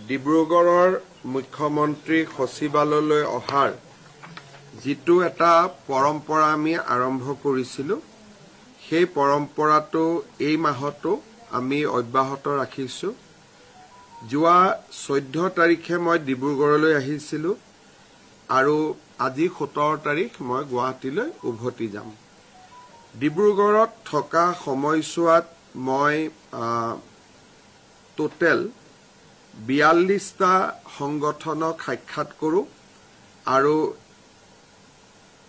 ডিব্ৰুগড়ৰ মুখ্যমন্ত্ৰী সচিবালয়লৈ অহাৰ যিটো এটা পৰম্পৰা আমি আৰম্ভ কৰিছিলোঁ সেই পৰম্পৰাটো এই মাহতো আমি অব্যাহত ৰাখিছোঁ। যোৱা 14 তাৰিখে মই ডিব্ৰুগড়লৈ আহিছিলোঁ আৰু আজি 17 তাৰিখ মই গুৱাহাটীলৈ উভতি যাম। ডিব্ৰুগড়ত থকা সময়ছোৱাত মই টোটেল 42টা সংগঠনক সাক্ষাৎ কৰোঁ আৰু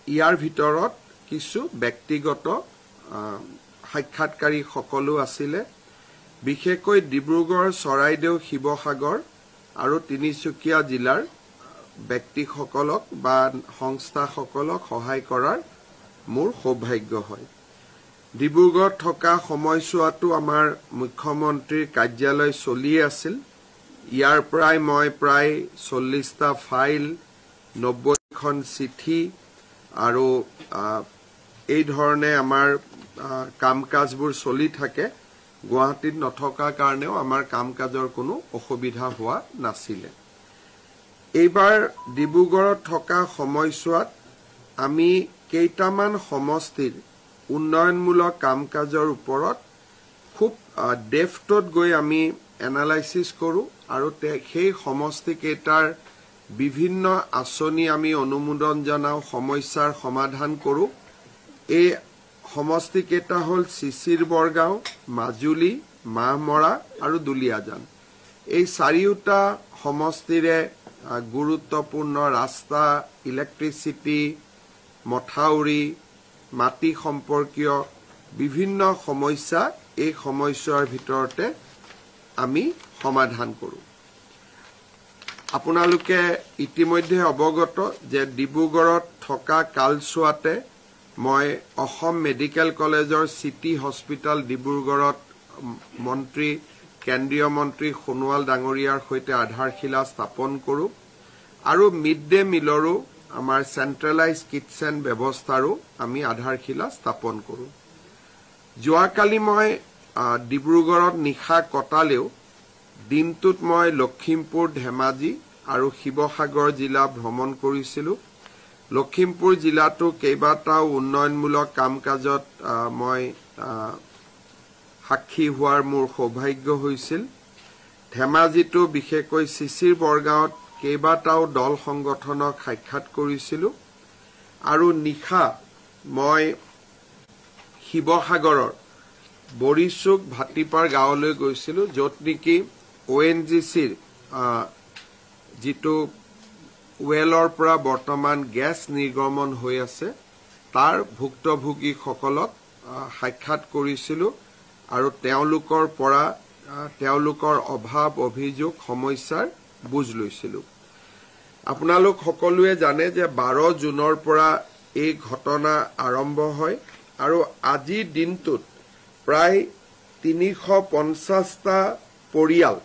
ইয়াৰ ভিতৰত কিছু ব্যক্তিগত সাক্ষাৎকাৰী সকলো আছিলে। বিশেষকৈ ডিব্ৰুগড়, চৰাইদেউ, শিৱসাগৰ আৰু তিনিচুকীয়া জিলাৰ ব্যক্তিসকলক বা সংস্থাসকলক সহায় কৰাৰ মোৰ সৌভাগ্য হয়। ডিব্ৰুগড়ত থকা সময়ছোৱাতো আমাৰ মুখ্যমন্ত্ৰীৰ কাৰ্যালয় চলিয়ে আছিল। ইয়াৰ পৰাই মই প্ৰায় 40টা ফাইল, 90খন চিঠি আৰু এই ধৰণে আমাৰ কাম কাজবোৰ চলি থাকে। গুৱাহাটীত নথকাৰ কাৰণেও আমাৰ কাম কাজৰ কোনো অসুবিধা হোৱা নাছিলে। এইবাৰ ডিব্ৰুগড়ত থকা সময়ছোৱাত আমি কেইটামান সমষ্টিৰ উন্নয়নমূলক কাম কাজৰ ওপৰত খুব ডেফটত গৈ আমি এনালাইচিছ কৰোঁ আৰু সেই সমষ্টিকেইটাৰ বিভিন্ন আঁচনি আমি অনুমোদন জনাওঁ, সমস্যাৰ সমাধান কৰোঁ। এই সমষ্টিকেইটা হ'ল চিচিৰ বৰগাঁও, মাজুলী, মাহমৰা আৰু দুলীয়াজান। এই চাৰিওটা সমষ্টিৰে গুৰুত্বপূৰ্ণ ৰাস্তা, ইলেক্ট্ৰিচিটি, মথাউৰি, মাটি সম্পৰ্কীয় বিভিন্ন সমস্যা এই সময়ছোৱাৰ ভিতৰতে আমি সমাধান কৰোঁ। আপোনালোকে ইতিমধ্যে অৱগত যে ডিব্ৰুগড়ত থকা কালছোৱাতে মই অসম মেডিকেল কলেজৰ চিটি হস্পিটেল ডিব্ৰুগড়ত কেন্দ্ৰীয় মন্ত্ৰী সোণোৱাল ডাঙৰীয়াৰ সৈতে আধাৰশিলা স্থাপন কৰোঁ আৰু মিড ডে মিলৰো আমাৰ চেণ্ট্ৰেলাইজ কিটচেন ব্যৱস্থাৰো আমি আধাৰশিলা স্থাপন কৰোঁ। যোৱাকালি মই ডিব্ৰুগড়ত নিশা কটালেও দিনটোত মই লখিমপুৰ, ধেমাজি আৰু শিৱসাগৰ জিলা ভ্ৰমণ কৰিছিলোঁ। লখিমপুৰ জিলাতো কেইবাটাও উন্নয়নমূলক কাম কাজত মই সাক্ষী হোৱাৰ মোৰ সৌভাগ্য হৈছিল। ধেমাজিতো বিশেষকৈ চিচিৰ বৰগাঁৱত কেইবাটাও দল সংগঠনক সাক্ষাৎ কৰিছিলোঁ আৰু নিশা মই শিৱসাগৰৰ বৰিচুক ভাটিপাৰ গাঁৱলৈ গৈছিলোঁ, য'ত নেকি ONGCৰ যিটো ৱেলৰ পৰা বৰ্তমান গেছ নিৰ্গমন হৈ আছে তাৰ ভুক্তভোগীসকলক সাক্ষাৎ কৰিছিলোঁ আৰু তেওঁলোকৰ পৰা তেওঁলোকৰ অভাৱ, অভিযোগ, সমস্যাৰ বুজ লৈছিলোঁ। আপোনালোক সকলোৱে জানে যে 12 জুনৰ পৰা এই ঘটনা আৰম্ভ হয় আৰু আজিৰ দিনটোত প্ৰায় 350টা পৰিয়াল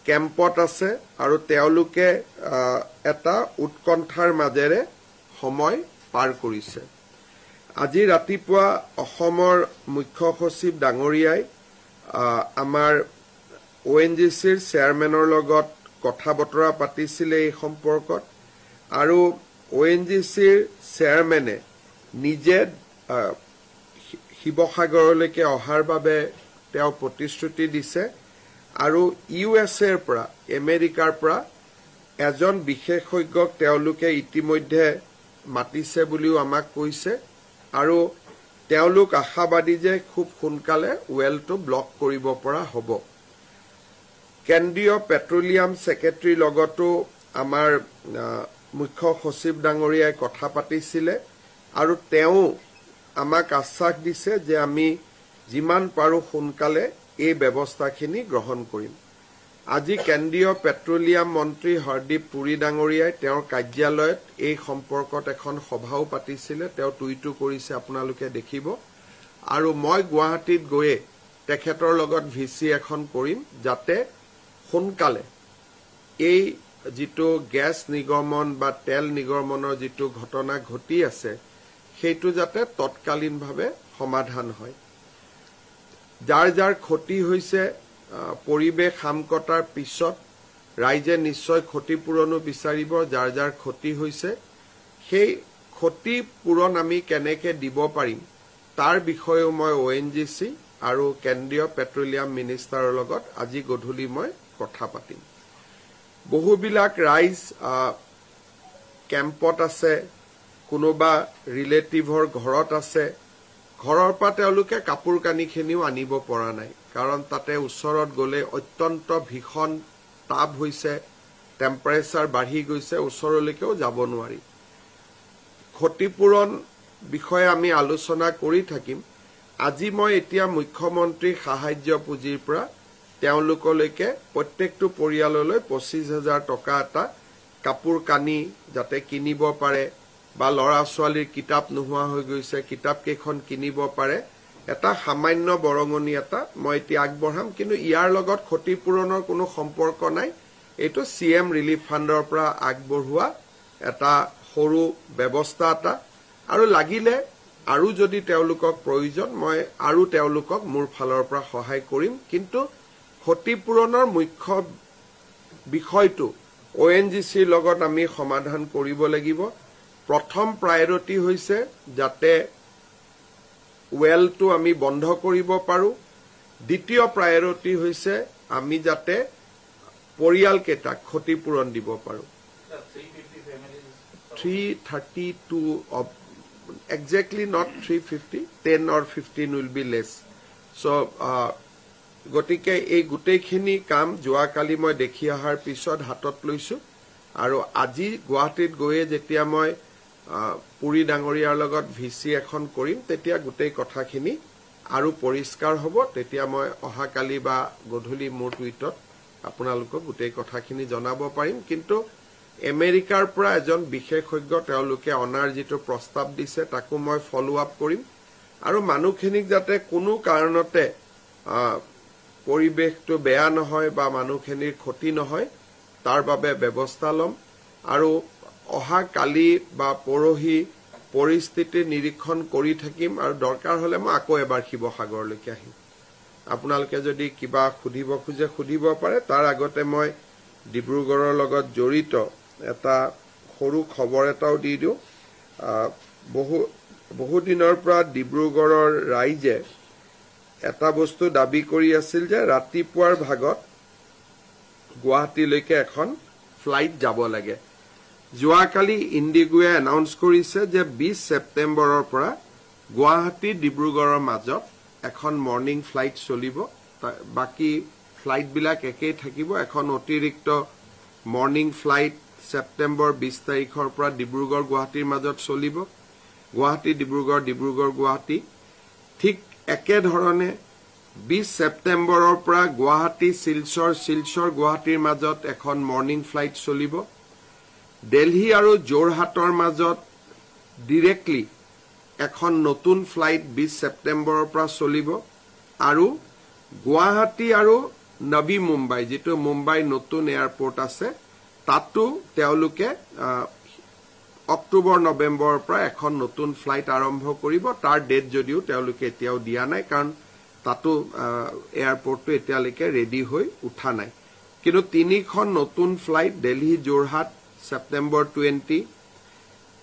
কেম্পত আছে আৰু তেওঁলোকে এটা উৎকণ্ঠাৰ মাজেৰে সময় পাৰ কৰিছে। আজি ৰাতিপুৱা অসমৰ মুখ্য সচিব ডাঙৰীয়াই আমাৰ ONGCৰ চেয়াৰমেনৰ লগত কথা বতৰা পাতিছিলে এই সম্পৰ্কত আৰু ONGCৰ চেয়াৰমেনে নিজে শিৱসাগৰলৈকে অহাৰ বাবে তেওঁ প্ৰতিশ্ৰুতি দিছে আৰু USAৰ পৰা, আমেৰিকাৰ পৰা এজন বিশেষজ্ঞক তেওঁলোকে ইতিমধ্যে মাতিছে বুলিও আমাক কৈছে আৰু তেওঁলোক আশাবাদী যে খুব সোনকালে ৱেলটো ব্লক কৰিব পৰা হ'ব। কেন্দ্ৰীয় পেট্ৰলিয়াম ছেক্ৰেটাৰীৰ লগতো আমাৰ মুখ্য সচিব ডাঙৰীয়াই কথা পাতিছিলে আৰু তেওঁ আমাক আশ্বাস দিছে যে আমি যিমান পাৰোঁ সোনকালে এই ব্যৱস্থাখিনি গ্ৰহণ কৰিম। আজি কেন্দ্ৰীয় পেট্ৰলিয়াম মন্ত্ৰী হৰদীপ পুৰী ডাঙৰীয়াই তেওঁৰ কাৰ্যালয়ত এই সম্পৰ্কত এখন সভাও পাতিছিলে। তেওঁ টুইটো কৰিছে, আপোনালোকে দেখিব। আৰু মই গুৱাহাটীত গৈয়ে তেখেতৰ লগত ভিচি এখন কৰিম যাতে সোনকালে এই যিটো গেছ নিৰ্গমন বা তেল নিৰ্গমনৰ যিটো ঘটনা ঘটি আছে সেইটো যাতে তৎকালীনভাৱে সমাধান হয়। যাৰ যাৰ ক্ষতি হৈছে পৰিৱেশ হাম কটাৰ পিছত ৰাইজে নিশ্চয় ক্ষতিপূৰণো বিচাৰিব যাৰ যাৰ ক্ষতি হৈছে সেই ক্ষতিপূৰণ আমি কেনেকৈ দিব পাৰিম তাৰ বিষয়েও মই ONGC আৰু কেন্দ্ৰীয় পেট্ৰলিয়াম মিনিষ্টাৰৰ লগত আজি গধূলি মই কথা পাতিম বহুবিলাক ৰাইজ কেম্পত আছে কোনোবা ৰিলেটিভৰ ঘৰত আছে ঘৰৰ পৰা তেওঁলোকে কাপোৰ কানিখিনিও আনিব পৰা নাই কাৰণ তাতে ওচৰত গলে অত্যন্ত ভীষণ তাপ হৈছে টেম্পাৰেচাৰ বাঢ়ি গৈছে ওচৰলৈকেও যাব নোৱাৰি ক্ষতিপূৰণ বিষয়ে আমি আলোচনা কৰি থাকিম আজি মই এতিয়া মুখ্যমন্ত্ৰী সাহায্য পুঁজিৰ পৰা তেওঁলোকলৈকে প্ৰত্যেকটো পৰিয়াললৈ 25,000 টকা এটা কাপোৰ কানি যাতে কিনিব পাৰে বা লৰা ছোৱালীৰ কিতাপ নোহোৱা হৈ গৈছে কিতাপ কেইখন কিনিব পাৰে এটা সামান্য বৰঙনি এটা মই এতিয়া আগবঢ়াম কিন্তু ইয়াৰ লগত ক্ষতিপূৰণৰ কোনো সম্পৰ্ক নাই এইটো CM ৰিলিফ ফাণ্ডৰ পৰা আগবঢ়োৱা এটা সৰু ব্যৱস্থা এটা আৰু লাগিলে আৰু যদি তেওঁলোকক প্ৰয়োজন মই আৰু তেওঁলোকক মোৰ ফালৰ পৰা সহায় কৰিম কিন্তু ক্ষতিপূৰণৰ মুখ্য বিষয়টো ONGCৰ লগত আমি সমাধান কৰিব লাগিব প্ৰথম প্ৰায়োৰিটি হৈছে যাতে ওয়েলটো আমি বন্ধ কৰিব পাৰো দ্বিতীয় প্ৰায়োৰিটি হৈছে আমি যাতে পৰিয়ালকেইটাক ক্ষতিপূৰণ দিব পাৰো 332 of exactly not 350 10 or 15 will be less so গতিকে এই গোটেইখিনি কাম যোৱাকালি মই দেখি অহাৰ পিছত হাতত লৈছো আৰু আজি গুৱাহাটীত গৈয়ে যেতিয়া মই পুৰি ডাঙৰীয়াৰ লগত ভিসি এখন কৰিম তেতিয়া গোটেই কথাখিনি আৰু পৰিষ্কাৰ হ'ব তেতিয়া মই অহাকালি বা গধূলি মোৰ টুইটত আপোনালোকক গোটেই কথাখিনি জনাব পাৰিম কিন্তু আমেৰিকাৰ পৰা এজন বিশেষজ্ঞ তেওঁলোকে অনাৰ যিটো প্ৰস্তাৱ দিছে তাকো মই ফলো আপ কৰিম আৰু মানুহখিনিক যাতে কোনো কাৰণতে পৰিৱেশটো বেয়া নহয় বা মানুহখিনিৰ ক্ষতি নহয় তাৰ বাবে ব্যৱস্থা লম আৰু অহা কালি বা পৰহি পৰিস্থিতি নিৰীক্ষণ কৰি থাকিম আৰু দৰকাৰ হলে মই আকৌ এবাৰ শিৱসাগৰলৈকে আহিম আপোনালোকে যদি কিবা খুদিব খুজে খুদিব পাৰে তাৰ আগতে মই ডিব্ৰুগড়ৰ লগত জড়িত এটা সৰু খবৰ এটাও দি দিওঁ বহু দিনৰ পৰা ডিব্ৰুগড়ৰ ৰাইজে এটা বস্তু দাবী কৰি আছিল যে ৰাতিপুৱাৰ ভাগত গুৱাহাটীলৈকে এখন ফ্লাইট যাব লাগে যোৱাকালি ইণ্ডিগোৱে এনাউন্স কৰিছে যে 20 ছেপ্টেম্বৰৰ পৰা গুৱাহাটী ডিব্ৰুগড়ৰ মাজত এখন মৰ্নিং ফ্লাইট চলিব বাকি ফ্লাইট বিলাক একেই থাকিব এখন অতিৰিক্ত মৰ্নিং ফ্লাইট ছেপ্টেম্বৰ 20 তাৰিখৰ পৰা ডিব্ৰুগড় গুৱাহাটীৰ মাজত চলিব গুৱাহাটী ডিব্ৰুগড় ডিব্ৰুগড় গুৱাহাটী ঠিক একে ধৰণে 20 ছেপ্টেম্বৰৰ পৰা গুৱাহাটী শিলচৰ গুৱাহাটীৰ মাজত এখন মৰ্নিং ফ্লাইট চলিব দিল্লী আৰু যোৰহাটৰ মাজত ডাইৰেক্টলি এখন নতুন ফ্লাইট 20 ছেপ্টেম্বৰৰ পৰা চলিব আৰু গুৱাহাটী আৰু নবী মুম্বাই যেটো মুম্বাই নতুন এয়াৰপোৰ্ট আছে তাতো তেওঁলোকে অক্টোবৰ নৱেম্বৰৰ পৰা এখন নতুন ফ্লাইট আৰম্ভ কৰিব তাৰ ডেট যদিও তেওঁলোকে এতিয়াও দিয়া নাই কাৰণ তাতো এয়াৰপোৰ্টটো এতিয়ালৈকে ৰেডি হৈ উঠা নাই কিন্তু তিনিখন নতুন flight Delhi Jorhat September 20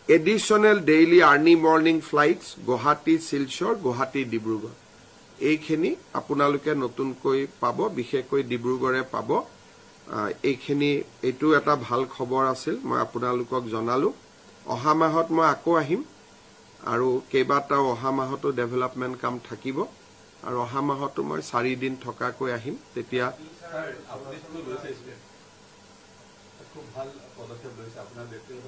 additional daily early morning flights Guwahati Silchar Guwahati Dibrugarh এইখিনি আপোনালোকে নতুনকৈ পাব বিশেষকৈ ডিব্ৰুগড়ে পাব এইখিনি এটো এটা ভাল খবৰ আছিল মই আপোনালোকক জনালো অহা মাহত মই আকৌ আহিম আৰু কেইবাটাও অহা মাহতো ডেভেলপমেন্ট কাম থাকিব আৰু অহা মাহতো মই 4 দিন থকাকৈ আহিম তেতিয়া খুব ভাল পদক্ষেপ লৈছে আপোনাৰ ব্যক্তিগত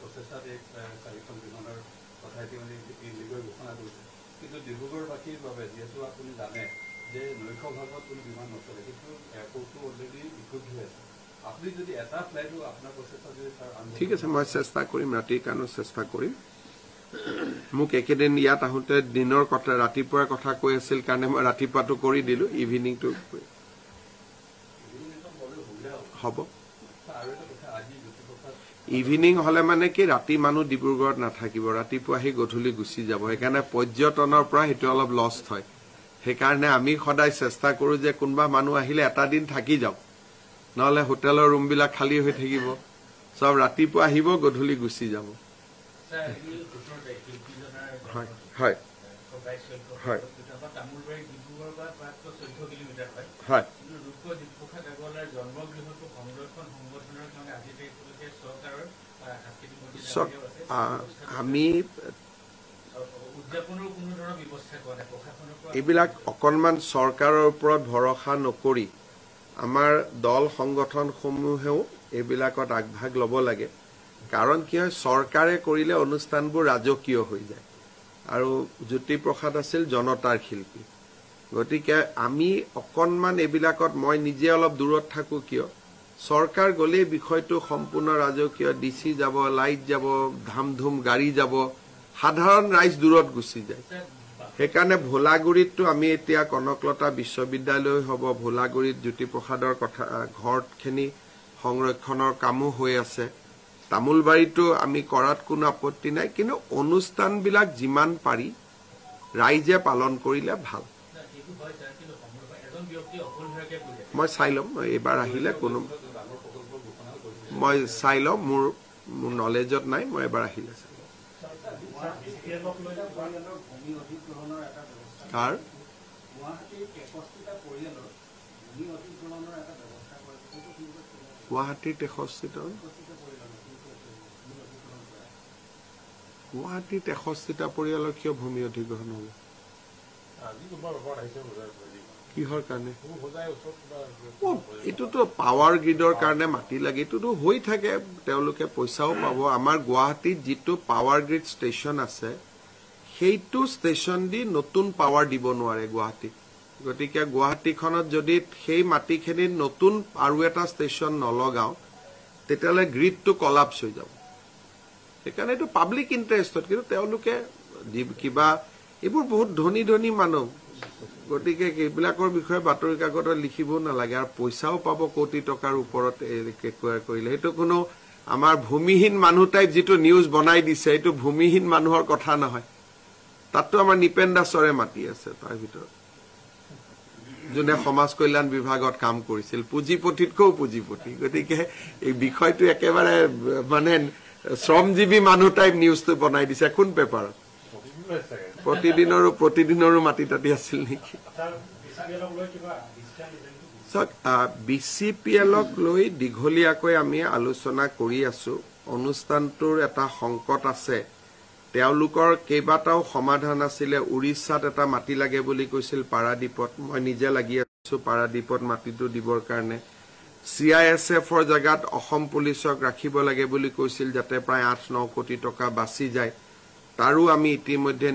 প্ৰচেষ্টাত এক চাৰিখন বিমানৰ কথা ইতিমধ্যে ইণ্ডিগোৱে ঘোষণা কৰিছে কিন্তু ডিব্ৰুগড়বাসীৰ বাবে যিহেতু আপুনি জানে যে নৈশ ভাগত কোনো বিমান নচলে কিন্তু এয়াৰপোৰ্টটো অলৰেডি ইকুইপড হৈ আছে আপুনি যদি এটা ফ্লাইটো আপোনাৰ প্ৰচেষ্টা যদি ঠিক আছে মই চেষ্টা কৰিম ৰাতিৰ কাৰণে চেষ্টা কৰিম মোক একেদিন ইয়াত আহোঁতে দিনৰ কথা ৰাতিপুৱাৰ কথা কৈ আছিল কাৰণে মই ৰাতিপুৱাটো কৰি দিলো ইভিনিংটো হ'ব ইভিনিং হলে মানে কি ৰাতি মানুহ ডিব্ৰুগড়ত নাথাকিব ৰাতিপুৱা আহি গধূলি গুচি যাব সেইকাৰণে পৰ্যটনৰ পৰা হেতু অলপ লষ্ট হয় সেইকাৰণে আমি সদায় চেষ্টা কৰোঁ যে কোনোবা মানুহ আহিলে এটা দিন থাকি যাওক, নহ'লে হোটেলৰ ৰুমবিলাক খালী হৈ থাকিব, চব ৰাতিপুৱা আহিব গধূলি গুচি যাব। হয় হয় হয় হয় আমি এইবিলাক অকণমান চৰকাৰৰ ওপৰত ভৰসা নকৰি আমাৰ দল সংগঠনসমূহেও এইবিলাকত আগভাগ ল'ব লাগে। কাৰণ কি হয়, চৰকাৰে কৰিলে অনুষ্ঠানবোৰ ৰাজকীয় হৈ যায়, আৰু জ্যোতিপ্ৰসাদ আছিল জনতাৰ শিল্পী। গতিকে আমি অকণমান এইবিলাকত, মই নিজে অলপ দূৰত থাকোঁ, কিয় চৰকাৰ গ'লেই বিষয়টো সম্পূৰ্ণ ৰাজকীয়, ডিচি যাব, লাইট যাব, ধামধুম গাড়ী যাব, সাধাৰণ ৰাইজ দূৰত গুচি যায়। সেইকাৰণে ভোলাগুৰিতটো আমি এতিয়া কনকলতা বিশ্ববিদ্যালয় হ'ব, ভোলাগুৰিত জ্যোতিপ্ৰসাদৰ কথা ঘৰখিনি সংৰক্ষণৰ কামো হৈ আছে, তামোলবাৰীতো আমি কৰাত কোনো আপত্তি নাই, কিন্তু অনুষ্ঠানবিলাক যিমান পাৰি ৰাইজে পালন কৰিলে ভাল। মই চাই ল'ম, এইবাৰ আহিলে কোনো মই চাই ল'ম, মোৰ নলেজত নাই, মই এবাৰ আহিলে চাই ল'ম। কাৰ গুৱাহাটীৰ 63টা গুৱাহাটীত 63টা পৰিয়ালৰ কিয় ভূমি অধিগ্ৰহণ হ'ব? কিহৰ কাৰণে? এইটোতো পাৱাৰ গ্ৰিডৰ কাৰণে মাটি লাগে, এইটোতো হৈ থাকে, তেওঁলোকে পইচাও পাব। আমাৰ গুৱাহাটীত যিটো পাৱাৰ গ্ৰিড ষ্টেচন আছে, সেইটো ষ্টেচন দি নতুন পাৱাৰ দিব নোৱাৰে গুৱাহাটীত। গতিকে গুৱাহাটীখনত যদি সেই মাটিখিনিত নতুন আৰু এটা ষ্টেচন নলগাওঁ, তেতিয়াহ'লে গ্ৰিডটো কলাপছ হৈ যাব। সেইকাৰণে এইটো পাব্লিক ইণ্টাৰেষ্টত, কিন্তু তেওঁলোকে কিবা, এইবোৰ বহুত ধনী ধনী মানুহ, গতিকে এইবিলাকৰ বিষয়ে বাতৰি কাকতত লিখিবও নালাগে, আৰু পইচাও পাব কোটি টকাৰ ওপৰত একুৱাৰ কৰিলে। সেইটো কোনো আমাৰ ভূমিহীন মানুহ টাইপ যিটো নিউজ বনাই দিছে, এইটো ভূমিহীন মানুহৰ কথা নহয়। তাততো আমাৰ নিপেন দাসৰে মাটি আছে তাৰ ভিতৰত, যোনে সমাজ কল্যাণ বিভাগত কাম কৰিছিল, পুঁজিপতিতকৈও পুঁজিপতি। গতিকে এই বিষয়টো একেবাৰে মানে শ্ৰমজীৱী মানুহ টাইপ নিউজটো বনাই দিছে কোন পেপাৰত? প্ৰতিদিনৰো মাটি তাতি আছিল নেকি? BCPLক লৈ দীঘলীয়াকৈ আমি আলোচনা কৰি আছো। অনুষ্ঠানটোৰ এটা সংকট আছে, তেওঁলোকৰ কেইবাটাও সমাধান আছিলে। উৰিষ্যাত এটা মাটি লাগে বুলি কৈছিল পাৰাদীপত, মই নিজে লাগি আছো পাৰাদীপত মাটিটো দিবৰ কাৰণে। CISFৰ জেগাত অসম পুলিচক ৰাখিব লাগে বুলি কৈছিল, যাতে প্ৰায় 8-9 কোটি টকা বাচি যায়। তাৰো আমি ইতিমধ্যে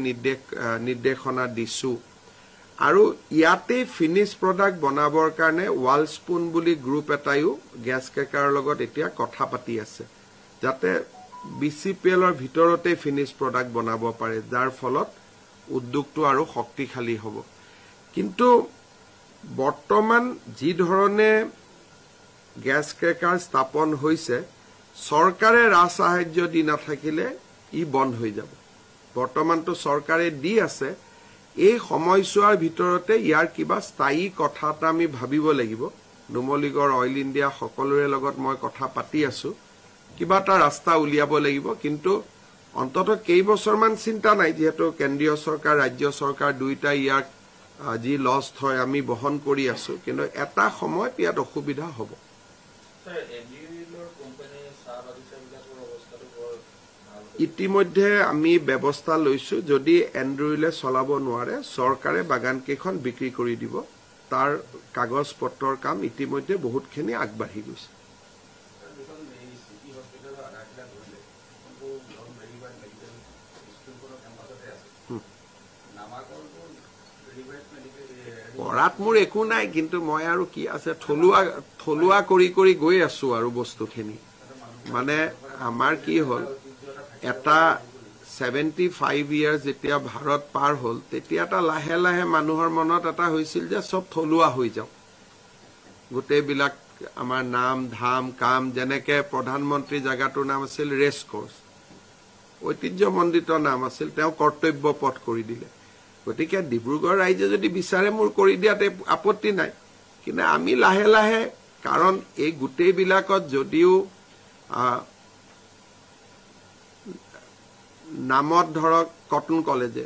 নিৰ্দেশনা দিছো। আৰু ইয়াতে ফিনিছ প্ৰডাক্ট বনাবৰ কাৰণে ৱালস্পুন বুলি গ্ৰুপ এটাইও গেছ ক্ৰেকাৰৰ লগত এতিয়া কথা পাতি আছে, যাতে BCPLৰ ভিতৰতে ফিনিছ প্ৰডাক্ট বনাব পাৰে, যাৰ ফলত উদ্যোগটো আৰু শক্তিশালী হ'ব। কিন্তু বৰ্তমান যি ধৰণে গেছ ক্ৰেকাৰ স্থাপন হৈছে, চৰকাৰে ৰাজসাহায্য দি নাথাকিলে ই বন্ধ হৈ যাব। বৰ্তমানতো চৰকাৰে দি আছে, এই সময়ছোৱাৰ ভিতৰতে ইয়াৰ কিবা স্থায়ী কথা এটা আমি ভাবিব লাগিব। নুমলীগড়, অইল ইণ্ডিয়া সকলোৰে লগত মই কথা পাতি আছো, কিবা এটা ৰাস্তা উলিয়াব লাগিব। কিন্তু অন্ততঃ কেইবছৰমান চিন্তা নাই, যিহেতু কেন্দ্ৰীয় চৰকাৰ ৰাজ্য চৰকাৰ দুয়োটাই ইয়াক যি লছ হয় আমি বহন কৰি আছো, কিন্তু এটা সময়ত ইয়াত অসুবিধা হ'ব। ইতিমধ্যে আমি ব্যৱস্থা লৈছো, যদি এণ্ড্ৰইলে চলাব নোৱাৰে চৰকাৰে বাগানকেইখন বিক্ৰী কৰি দিব। তাৰ কাগজ পত্ৰৰ কাম ইতিমধ্যে বহুতখিনি আগবাঢ়ি গৈছে। কৰাত মোৰ একো নাই, কিন্তু মই আৰু কি আছে, থলুৱা কৰি কৰি গৈ আছো আৰু বস্তুখিনি। মানে আমাৰ কি হ'ল, এটা 75 ইয়াৰ্ছ যেতিয়া ভাৰত পাৰ হ'ল, তেতিয়া এটা লাহে লাহে মানুহৰ মনত এটা হৈছিল যে চব থলুৱা হৈ যাওক, গোটেইবিলাক আমাৰ নাম ধাম কাম, যেনেকে প্ৰধানমন্ত্ৰী জেগাটোৰ নাম আছিল ৰেচ কোৰ্চ, ঐতিহ্যমণ্ডিত নাম আছিল, তেওঁ কৰ্তব্য পথ কৰি দিলে। গতিকে ডিব্ৰুগড় ৰাইজে যদি বিচাৰে মোৰ কৰি দিয়াতে আপত্তি নাই কিন্তু আমি লাহে লাহে কাৰণ এই গোটেইবিলাকত যদিও নামত ধৰক কটন কলেজে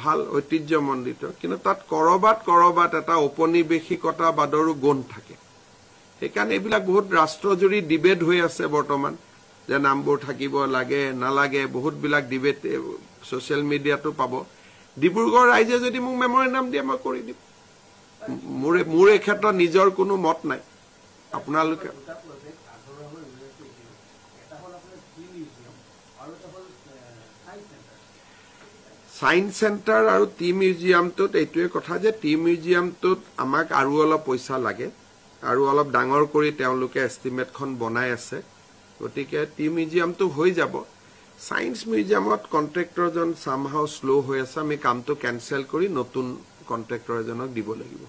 ভাল ঐতিহ্যমণ্ডিত কিন্তু তাত কৰবাত এটা ঔপনিৱেশিকতাবাদৰো গুণ থাকে সেইকাৰণে এইবিলাক বহুত ৰাষ্ট্ৰজুৰি ডিবেট হৈ আছে বৰ্তমান যে নামবোৰ থাকিব লাগে নালাগে বহুতবিলাক ডিবেট ছ'চিয়েল মিডিয়াতো পাব ডিব্ৰুগড় ৰাইজে যদি মোক মেমৰেণ্ডাম দিয়ে মই কৰি দিম মোৰ এই ক্ষেত্ৰত নিজৰ কোনো মত নাই আপোনালোকে সায়েন্স সেন্টাৰ আৰু টি মিউজিয়ামটোত এইটোৱে কথা যে টি মিউজিয়ামটোত আমাক আৰু অলপ পইচা লাগে আৰু অলপ ডাঙৰ কৰি তেওঁলোকে এষ্টিমেটখন বনাই আছে গতিকে টি মিউজিয়ামটো হৈ যাব সায়েন্স মিউজিয়ামত কন্ট্ৰেক্টৰজন সামহাউ স্লো হৈ আছে আমি কামটো কেনসেল কৰি নতুন কন্ট্ৰেক্টৰ এজনক দিব লাগিব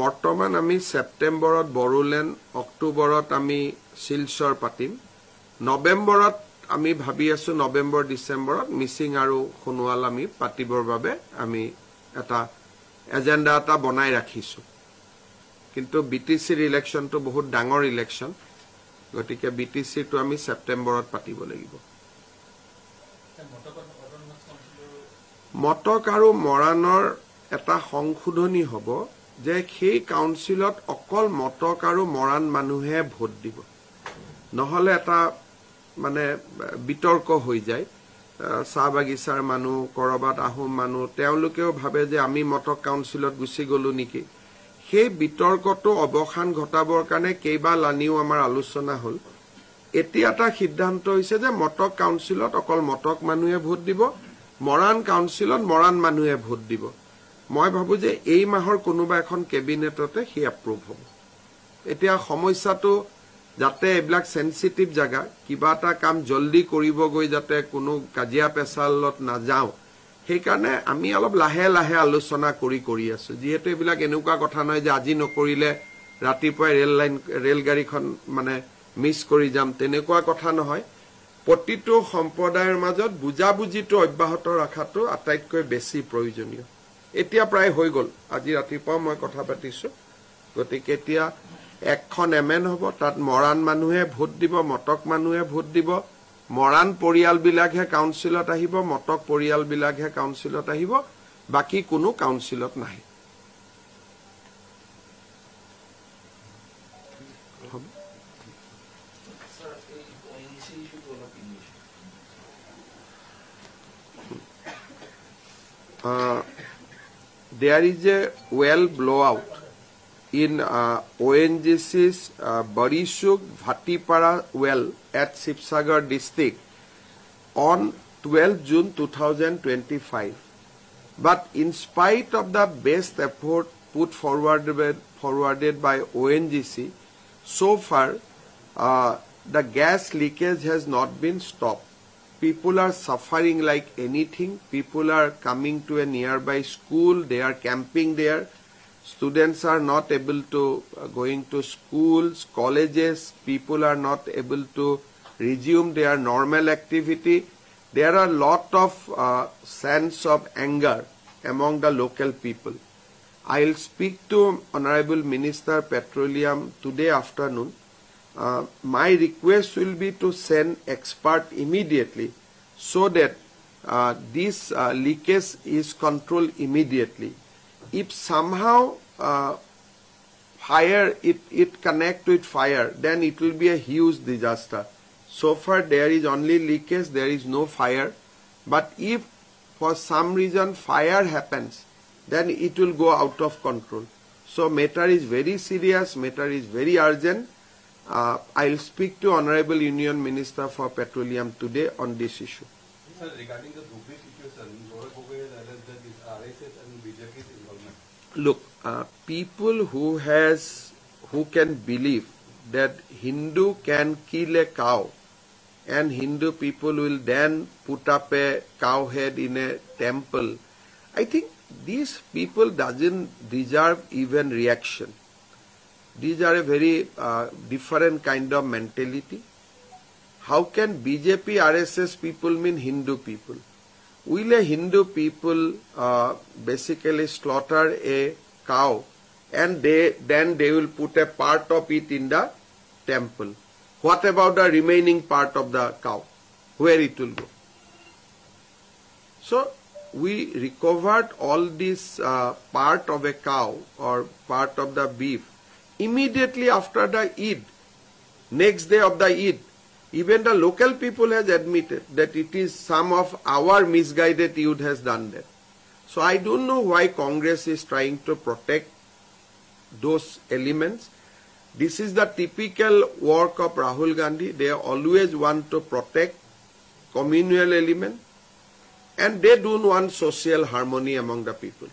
বৰ্তমান আমি সেপ্টেম্বৰত বড়োলেণ্ড অক্টোবৰত আমি শিলচৰ পাতিম নৱেম্বৰত আমি ভাবি আছো নৱেম্বৰ ডিসেম্বৰত মিচিং আৰু সোণোৱাল আমি পাতিবৰ বাবে আমি এটা এজেন্ডা এটা বনাই ৰাখিছো কিন্তু বিটিসিৰ ইলেকশনটো বহুত ডাঙৰ ইলেকশন গতিকে বিটিসিটো আমি সেপ্টেম্বৰত পাতিব লাগিব মটক আৰু মৰাণৰ এটা সংশোধনী হ'ব যে সেই কাউন্সিলত অকল মটক আৰু মৰাণ মানুহে ভোট দিব নহলে এটা মানে বিতৰ্ক হৈ যায় চাহ বাগিচাৰ মানুহ কৰবাত আহোম মানুহ তেওঁলোকেও ভাবে যে আমি মটক কাউন্সিলত গুচি গলো নেকি সেই বিতৰ্কটো অৱসান ঘটাবৰ কাৰণে কেইবা লানিও আমাৰ আলোচনা হল এতিয়া এটা সিদ্ধান্ত হৈছে যে মটক কাউন্সিলত অকল মটক মানুহে ভোট দিব মৰাণ কাউন্সিলত মৰাণ মানুহে ভোট দিব মই ভাবো যে এই মাহৰ কোনোবা এখন কেবিনেটতে হি এপ্ৰুভ হ'ব এতিয়া সমস্যাটো যাতে এইবিলাক সেনসিটিভ জায়গা কিবা এটা কাম জলদি কৰিব গৈ যাতে কোনো কাজিয়া পেছালত না যাও সেইকাৰণে আমি অলপ লাহে লাহে আলোচনা কৰি আছো যেহেতু এইবিলাক এনেকুৱা কথা নহয় যে আজি নকৰিলে ৰাতিপুৱাই ৰেল গাড়ীখন মানে মিছ কৰি যাম তেনেকুৱা কথা নহয় প্ৰতিটো সম্প্ৰদায়ৰ মাজত বুজাবুজিটো অব্যাহত ৰাখাটো আটাইতকৈ বেছি প্ৰয়োজনীয় এতিয়া প্ৰায় হৈ গল আজি ৰাতিপুৱা মই কথা পাতিছো গতিকে এতিয়া এখন এমএন হ'ব তাত মৰাণ মানুহে ভোট দিব মটক মানুহে ভোট দিব মৰাণ পৰিয়ালবিলাকহে কাউন্সিলত আহিব মটক পৰিয়ালবিলাকহে কাউন্সিলত আহিব বাকি কোনো কাউন্সিলত নাহে there is a well blowout in ONGC's Barishuk Bhatipara well at Sibsagar district on 12 June 2025. But in spite of the best effort put forwarded by ONGC, so far the gas leakage has not been stopped. People are suffering like anything. People are coming to a nearby school. They are camping there. Students are not able to going to schools, colleges. People are not able to resume their normal activity. There are a lot of sense of anger among the local people. I'll speak to Honorable Minister Petroleum today afternoon. My request will be to send expert immediately so that this leakage is controlled immediately. If somehow fire it connect with fire, then it will be a huge disaster. So far there is only leakage, there is no fire. But if for some reason fire happens, then it will go out of control. So matter is very serious, matter is very urgent. I'll speak to Honorable Union Minister for Petroleum today on this issue. Sir, regarding the Dhubri situation, Gaurav Gogoi has alleged that it's RSS and BJP's involvement. Look, people who can believe that Hindu can kill a cow and Hindu people will then put up a cow head in a temple, I think these people doesn't deserve even reaction. These are a very different kind of mentality. how can BJP RSS people mean Hindu people? Will a Hindu people basically slaughter a cow and then they will put a part of it in the temple? What about the remaining part of the cow? Where it will go? So we recovered all this part of a cow or part of the beef immediately after the Eid, next day of the Eid. Even the local people has admitted that it is some of our misguided youth has done that. So I don't know why Congress is trying to protect those elements. This is the typical work of Rahul Gandhi. They always want to protect communal element and they don't want social harmony among the people.